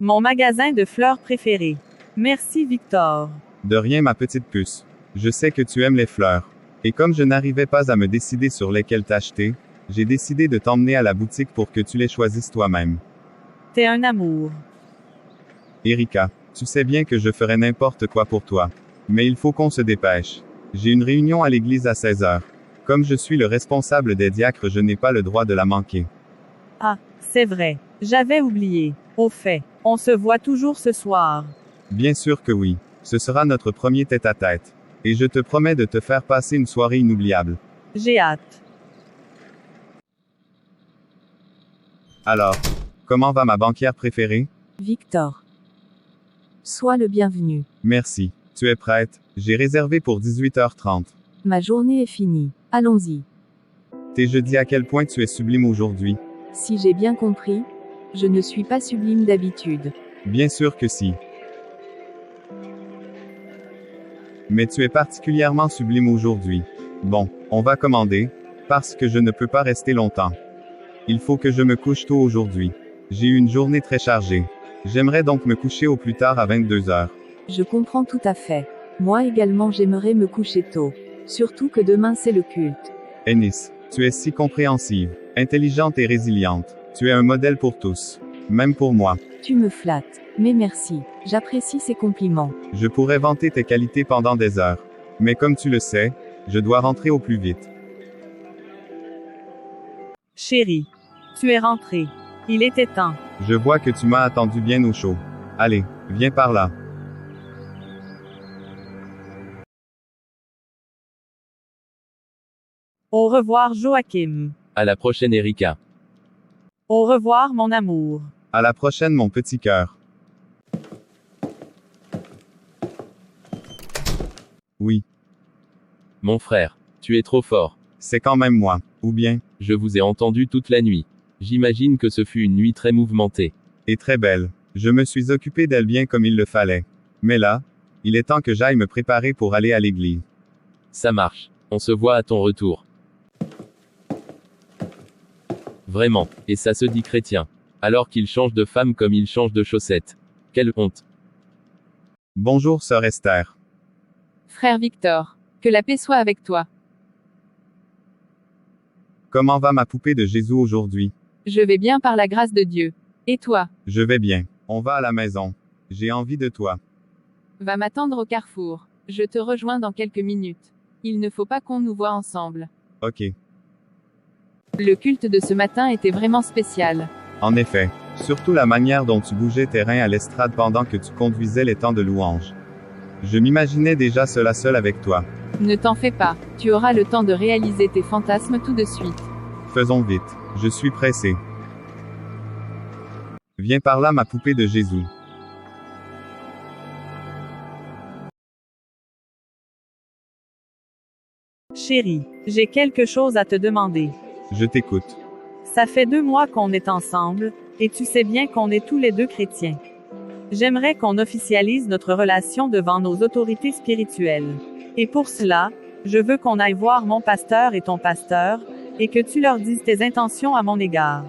Mon magasin de fleurs préféré. Merci Victor. De rien ma petite puce. Je sais que tu aimes les fleurs. Et comme je n'arrivais pas à me décider sur lesquelles t'acheter, j'ai décidé de t'emmener à la boutique pour que tu les choisisses toi-même. T'es un amour. Erika, tu sais bien que je ferai n'importe quoi pour toi. Mais il faut qu'on se dépêche. J'ai une réunion à l'église à 16 heures. Comme je suis le responsable des diacres, je n'ai pas le droit de la manquer. Ah, c'est vrai. J'avais oublié. Au fait, on se voit toujours ce soir. Bien sûr que oui. Ce sera notre premier tête-à-tête. Et je te promets de te faire passer une soirée inoubliable. J'ai hâte. Alors, comment va ma banquière préférée? Victor. Sois le bienvenu. Merci. Tu es prête? J'ai réservé pour 18h30. Ma journée est finie. Allons-y. T'es jeudi à quel point tu es sublime aujourd'hui? Si j'ai bien compris, je ne suis pas sublime d'habitude. Bien sûr que si. Mais tu es particulièrement sublime aujourd'hui. Bon, on va commander, parce que je ne peux pas rester longtemps. Il faut que je me couche tôt aujourd'hui. J'ai eu une journée très chargée. J'aimerais donc me coucher au plus tard à 22h. Je comprends tout à fait. Moi également j'aimerais me coucher tôt. Surtout que demain c'est le culte. Ennis, tu es si compréhensive, intelligente et résiliente. Tu es un modèle pour tous. Même pour moi. Tu me flattes. Mais merci. J'apprécie ces compliments. Je pourrais vanter tes qualités pendant des heures. Mais comme tu le sais, je dois rentrer au plus vite. Chérie, tu es rentré. Il était temps. Je vois que tu m'as attendu bien au chaud. Allez, viens par là. Au revoir Joachim. À la prochaine Erika. Au revoir mon amour. À la prochaine mon petit cœur. Oui, Mon frère, tu es trop fort. c'est quand même moi. Ou bien, Je vous ai entendu toute la nuit. J'imagine que ce fut une nuit très mouvementée. et très belle. Je me suis occupé d'elle bien comme il le fallait. Mais là, il est temps que j'aille me préparer pour aller à l'église. Ça marche. On se voit à ton retour. Vraiment. Et ça se dit chrétien. Alors qu'il change de femme comme il change de chaussettes. Quelle honte. Bonjour sœur Esther. Frère Victor, que la paix soit avec toi. Comment va ma poupée de Jésus aujourd'hui? Je vais bien par la grâce de Dieu. Et toi? Je vais bien. On va à la maison. J'ai envie de toi. Va m'attendre au carrefour. Je te rejoins dans quelques minutes. Il ne faut pas qu'on nous voie ensemble. Ok. Le culte de ce matin était vraiment spécial. En effet. Surtout la manière dont tu bougeais tes reins à l'estrade pendant que tu conduisais les temps de louange. Je m'imaginais déjà cela seul avec toi. Ne t'en fais pas, tu auras le temps de réaliser tes fantasmes tout de suite. Faisons vite. Je suis pressé. Viens par là ma poupée de Jésus. Chérie, j'ai quelque chose à te demander. Je t'écoute. Ça fait 2 mois qu'on est ensemble, et tu sais bien qu'on est tous les deux chrétiens. J'aimerais qu'on officialise notre relation devant nos autorités spirituelles. Et pour cela, je veux qu'on aille voir mon pasteur et ton pasteur, et que tu leur dises tes intentions à mon égard.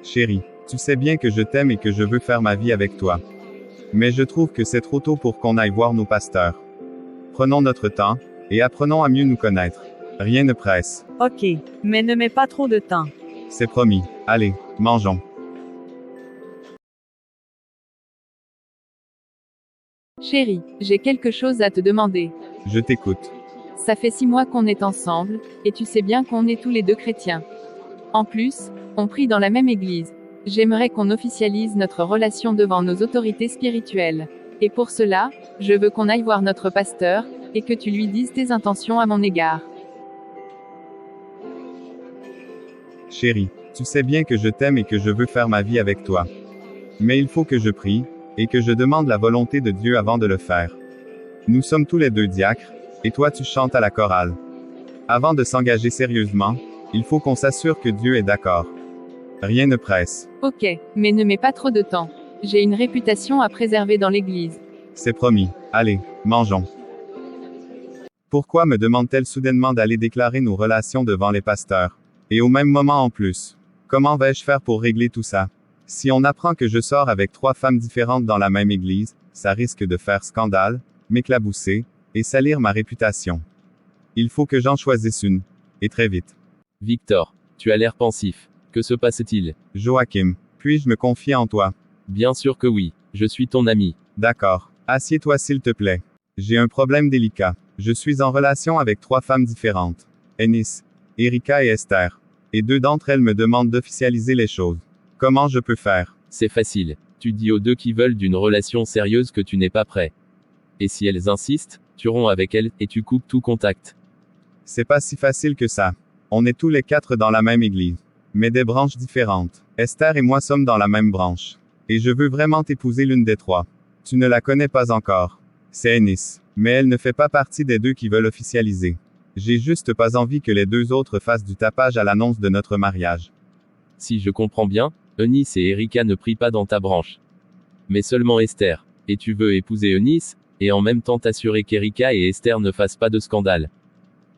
Chérie, tu sais bien que je t'aime et que je veux faire ma vie avec toi. Mais je trouve que c'est trop tôt pour qu'on aille voir nos pasteurs. Prenons notre temps, et apprenons à mieux nous connaître. Rien ne presse. Ok, mais ne mets pas trop de temps. C'est promis. Allez, mangeons. Chérie, j'ai quelque chose à te demander. Je t'écoute. Ça fait 6 mois qu'on est ensemble, et tu sais bien qu'on est tous les deux chrétiens. En plus, on prie dans la même église. J'aimerais qu'on officialise notre relation devant nos autorités spirituelles. Et pour cela, je veux qu'on aille voir notre pasteur, et que tu lui dises tes intentions à mon égard. Chérie, tu sais bien que je t'aime et que je veux faire ma vie avec toi. Mais il faut que je prie, et que je demande la volonté de Dieu avant de le faire. Nous sommes tous les deux diacres, et toi tu chantes à la chorale. Avant de s'engager sérieusement, il faut qu'on s'assure que Dieu est d'accord. Rien ne presse. Ok, mais ne mets pas trop de temps. J'ai une réputation à préserver dans l'église. C'est promis. Allez, mangeons. Pourquoi me demande-t-elle soudainement d'aller déclarer nos relations devant les pasteurs? Et au même moment en plus. Comment vais-je faire pour régler tout ça? Si on apprend que je sors avec 3 femmes différentes dans la même église, ça risque de faire scandale, m'éclabousser, et salir ma réputation. Il faut que j'en choisisse une. Et très vite. Victor, tu as l'air pensif. Que se passe-t-il? Joachim, puis-je me confier en toi? Bien sûr que oui. Je suis ton ami. D'accord. Assieds-toi s'il te plaît. J'ai un problème délicat. Je suis en relation avec 3 femmes différentes. Ennis, Erika et Esther. Et 2 d'entre elles me demandent d'officialiser les choses. Comment je peux faire? C'est facile. Tu dis aux 2 qui veulent d'une relation sérieuse que tu n'es pas prêt. Et si elles insistent, tu romps avec elles, et tu coupes tout contact. C'est pas si facile que ça. On est tous les 4 dans la même église. Mais des branches différentes. Esther et moi sommes dans la même branche. Et je veux vraiment t'épouser l'une des 3. Tu ne la connais pas encore. C'est Ennis. Mais elle ne fait pas partie des 2 qui veulent officialiser. J'ai juste pas envie que les 2 autres fassent du tapage à l'annonce de notre mariage. Si je comprends bien, Eunice et Erika ne prient pas dans ta branche. Mais seulement Esther. Et tu veux épouser Eunice, et en même temps t'assurer qu'Erika et Esther ne fassent pas de scandale.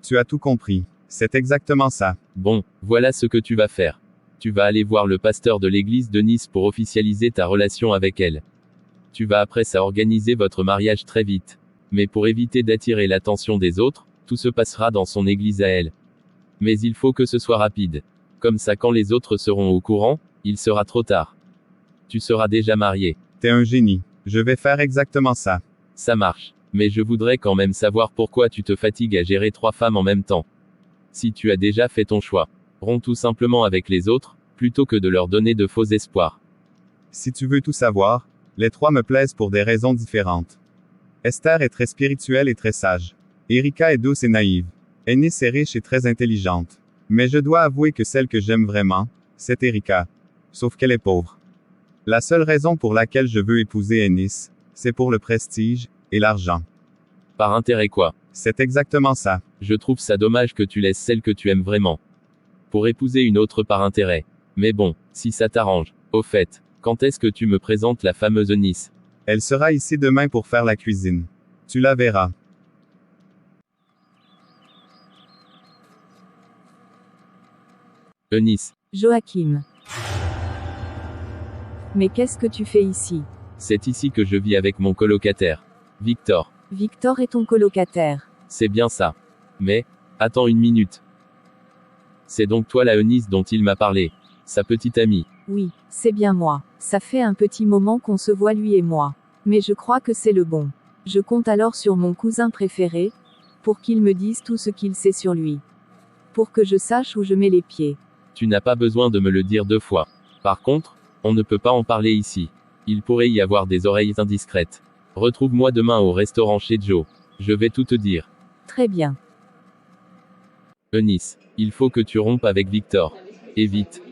Tu as tout compris. C'est exactement ça. Bon, voilà ce que tu vas faire. Tu vas aller voir le pasteur de l'église de Nice pour officialiser ta relation avec elle. Tu vas après ça organiser votre mariage très vite. Mais pour éviter d'attirer l'attention des autres, tout se passera dans son église à elle. Mais il faut que ce soit rapide. Comme ça quand les autres seront au courant, il sera trop tard. Tu seras déjà marié. T'es un génie. Je vais faire exactement ça. Ça marche. Mais je voudrais quand même savoir pourquoi tu te fatigues à gérer 3 femmes en même temps. Si tu as déjà fait ton choix, romps tout simplement avec les autres, plutôt que de leur donner de faux espoirs. Si tu veux tout savoir, les 3 me plaisent pour des raisons différentes. Esther est très spirituelle et très sage. Erika est douce et naïve. Ennis est riche et très intelligente. Mais je dois avouer que celle que j'aime vraiment, c'est Erika. Sauf qu'elle est pauvre. La seule raison pour laquelle je veux épouser Ennis, c'est pour le prestige, et l'argent. Par intérêt quoi? C'est exactement ça. Je trouve ça dommage que tu laisses celle que tu aimes vraiment. Pour épouser une autre par intérêt. Mais bon, si ça t'arrange. Au fait, quand est-ce que tu me présentes la fameuse Eunice? Elle sera ici demain pour faire la cuisine. Tu la verras. Eunice. Joachim. Mais qu'est-ce que tu fais ici? C'est ici que je vis avec mon colocataire. Victor. Victor est ton colocataire. C'est bien ça. Mais, attends une minute. C'est donc toi la Eunice dont il m'a parlé. Sa petite amie. Oui, c'est bien moi. Ça fait un petit moment qu'on se voit lui et moi. Mais je crois que c'est le bon. Je compte alors sur mon cousin préféré, pour qu'il me dise tout ce qu'il sait sur lui. Pour que je sache où je mets les pieds. Tu n'as pas besoin de me le dire 2 fois. Par contre, on ne peut pas en parler ici. Il pourrait y avoir des oreilles indiscrètes. Retrouve-moi demain au restaurant chez Joe. Je vais tout te dire. Très bien. Eunice, il faut que tu rompes avec Victor. Et vite.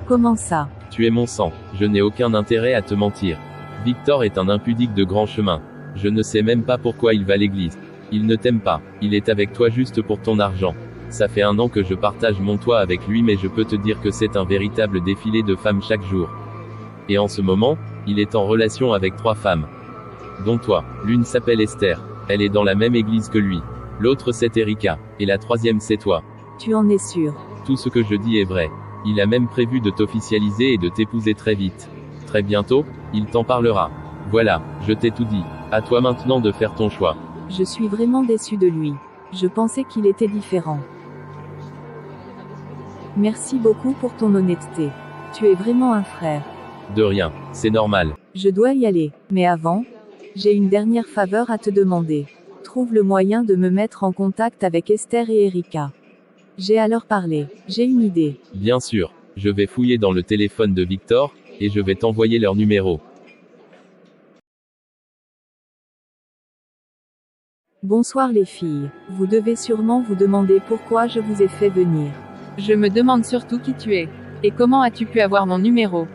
Comment ça? Tu es mon sang. Je n'ai aucun intérêt à te mentir. Victor est un impudique de grand chemin. Je ne sais même pas pourquoi il va à l'église. Il ne t'aime pas. Il est avec toi juste pour ton argent. Ça fait 1 an que je partage mon toit avec lui, mais je peux te dire que c'est un véritable défilé de femmes chaque jour. Et en ce moment, il est en relation avec 3 femmes. Dont toi. L'une s'appelle Esther. Elle est dans la même église que lui. L'autre c'est Erika. Et la 3e c'est toi. Tu en es sûr? Tout ce que je dis est vrai. Il a même prévu de t'officialiser et de t'épouser très vite. Très bientôt, il t'en parlera. Voilà, je t'ai tout dit. À toi maintenant de faire ton choix. Je suis vraiment déçu de lui. Je pensais qu'il était différent. Merci beaucoup pour ton honnêteté. Tu es vraiment un frère. De rien, c'est normal. Je dois y aller, mais avant, j'ai une dernière faveur à te demander. Trouve le moyen de me mettre en contact avec Esther et Erika. J'ai à leur parler. J'ai une idée. Bien sûr, je vais fouiller dans le téléphone de Victor, et je vais t'envoyer leur numéro. Bonsoir les filles. Vous devez sûrement vous demander pourquoi je vous ai fait venir. Je me demande surtout qui tu es. Et comment as-tu pu avoir mon numéro?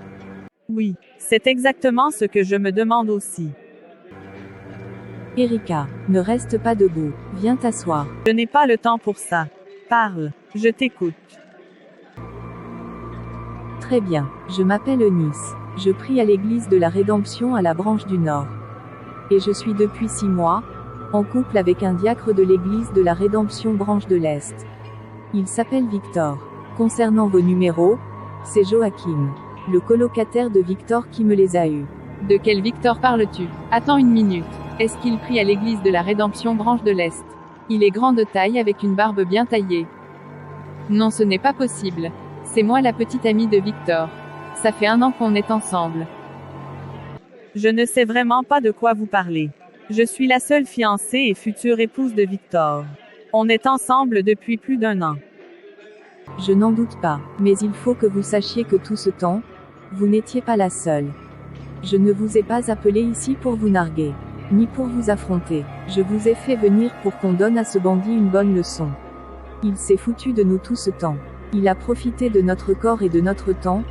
Oui, c'est exactement ce que je me demande aussi. Erika, ne reste pas debout. Viens t'asseoir. Je n'ai pas le temps pour ça. Parle, je t'écoute. Très bien, je m'appelle Eunice. Je prie à l'église de la Rédemption à la branche du Nord. Et je suis depuis 6 mois, en couple avec un diacre de l'église de la Rédemption branche de l'Est. Il s'appelle Victor. Concernant vos numéros, c'est Joachim, le colocataire de Victor qui me les a eus. De quel Victor parles-tu? Attends une minute. Est-ce qu'il prie à l'église de la Rédemption branche de l'Est? Il est grand de taille avec une barbe bien taillée. Non, ce n'est pas possible. C'est moi la petite amie de Victor. Ça fait 1 an qu'on est ensemble. Je ne sais vraiment pas de quoi vous parlez. Je suis la seule fiancée et future épouse de Victor. On est ensemble depuis plus d'1 an. Je n'en doute pas, mais il faut que vous sachiez que tout ce temps, vous n'étiez pas la seule. Je ne vous ai pas appelé ici pour vous narguer, ni pour vous affronter. Je vous ai fait venir pour qu'on donne à ce bandit une bonne leçon. Il s'est foutu de nous tout ce temps. Il a profité de notre corps et de notre temps,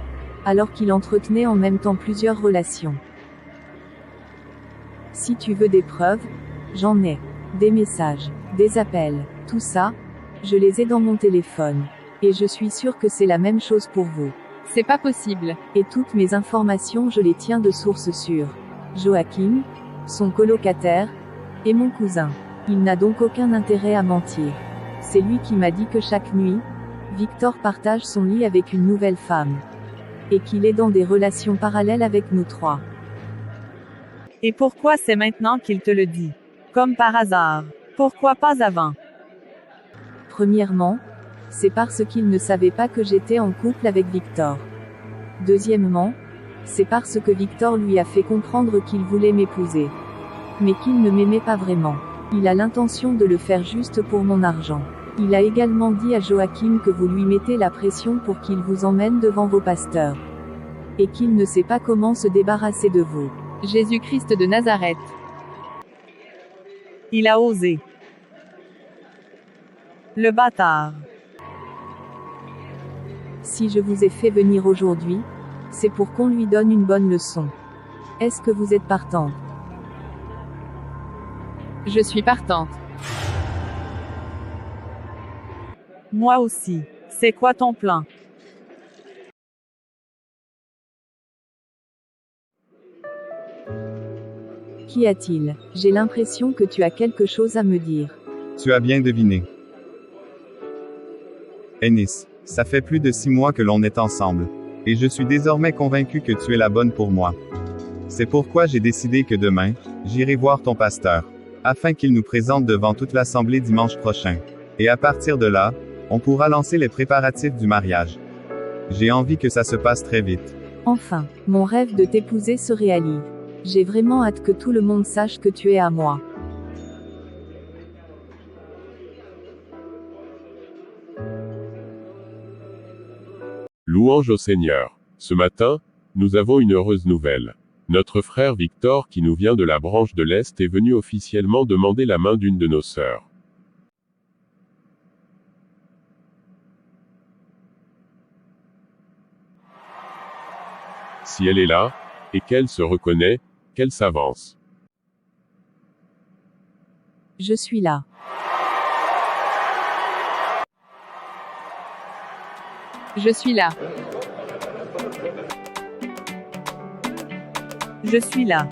alors qu'il entretenait en même temps plusieurs relations. Si tu veux des preuves, j'en ai. Des messages, des appels, tout ça, je les ai dans mon téléphone. Et je suis sûre que c'est la même chose pour vous. C'est pas possible. Et toutes mes informations je les tiens de sources sûres. Joachim, son colocataire, et mon cousin. Il n'a donc aucun intérêt à mentir. C'est lui qui m'a dit que chaque nuit, Victor partage son lit avec une nouvelle femme. Et qu'il est dans des relations parallèles avec nous 3. Et pourquoi c'est maintenant qu'il te le dit? Comme par hasard. Pourquoi pas avant? Premièrement, c'est parce qu'il ne savait pas que j'étais en couple avec Victor. Deuxièmement, c'est parce que Victor lui a fait comprendre qu'il voulait m'épouser. Mais qu'il ne m'aimait pas vraiment. Il a l'intention de le faire juste pour mon argent. Il a également dit à Joachim que vous lui mettez la pression pour qu'il vous emmène devant vos pasteurs. Et qu'il ne sait pas comment se débarrasser de vous. Jésus-Christ de Nazareth. Il a osé. Le bâtard. Si je vous ai fait venir aujourd'hui, c'est pour qu'on lui donne une bonne leçon. Est-ce que vous êtes partante? Je suis partante. Moi aussi. C'est quoi ton plan? Qu'y a-t-il? J'ai l'impression que tu as quelque chose à me dire. Tu as bien deviné. Ennis, ça fait plus de 6 mois que l'on est ensemble. Et je suis désormais convaincu que tu es la bonne pour moi. C'est pourquoi j'ai décidé que demain, j'irai voir ton pasteur, afin qu'il nous présente devant toute l'assemblée dimanche prochain. Et à partir de là, on pourra lancer les préparatifs du mariage. J'ai envie que ça se passe très vite. Enfin, mon rêve de t'épouser se réalise. J'ai vraiment hâte que tout le monde sache que tu es à moi. Louange au Seigneur. Ce matin, nous avons une heureuse nouvelle. Notre frère Victor qui nous vient de la branche de l'Est est venu officiellement demander la main d'une de nos sœurs. Si elle est là, et qu'elle se reconnaît, qu'elle s'avance. Je suis là. Je suis là. Je suis là.